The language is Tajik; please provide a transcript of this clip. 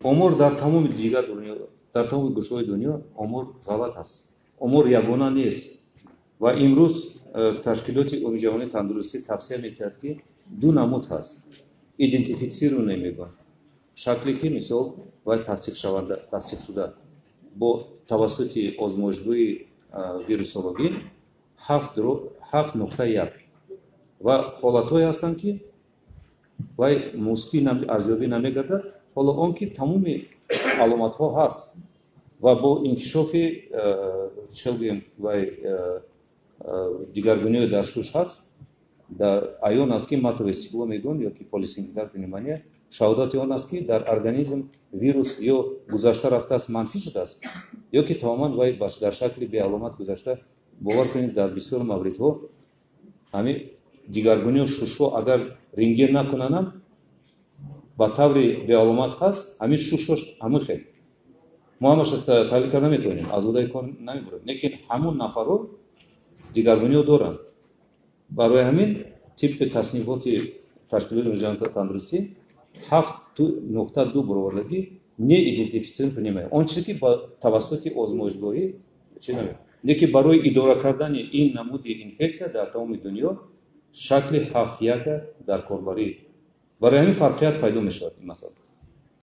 омур дар тамоми дига дунё, дар тамоми гӯшҳои дунё омур ғалат аст. омур ягона нест ва имрӯз ташкилоти умумии ҷаҳонии тандурустӣ тавсия мекард ки ду намуд ҳаст. идентифитсирований мегӯянд шакле ки мисол вай тасдиқшуда бо тавассути озмоишгоҳи вирусологӣ 7.1 ва ҳолатҳое ҳастанд ки вай мусбӣ арзёбӣ намегардад. ҳоло он ки тамоми аломатҳо ҳаст ва бо инкишофи челгӯем вай дигаргуние дар шуш ҳаст, дар аён аст ки матовесикло мегӯянд ё ки полисингуляр пневмония. шаҳодати он аст ки дар организм вирус ё гузашта рафтааст, манфӣ шудааст, ё ки тамоман вай дар шакли беаломат гузашта. бовар кунед дар бисёр мавридҳо ҳамин дигаргунии шушҳо агар рентген накунанд ба таври беаломат ҳаст, ҳамин шушҳош ҳамин хел мо ҳамаша таҳлил карда наметавонем, азодаи кор намебурем, лекин ҳамон нафарҳо дигаргуниҳо доранд. барои ҳамин тибқи таснифоти ташкилоти умумии ҷаҳонии тандурустӣ 7.2 баровардагӣ неидентифитсирований пневмония, он чизе ки ба тавассути озмоишгоҳӣ не ки барои идора кардани ин намуди инфексия дар тамоми дунё шакли 7.1 дар корбарӣ. барои ҳамин фарқият пайдо мешавад ин масъала.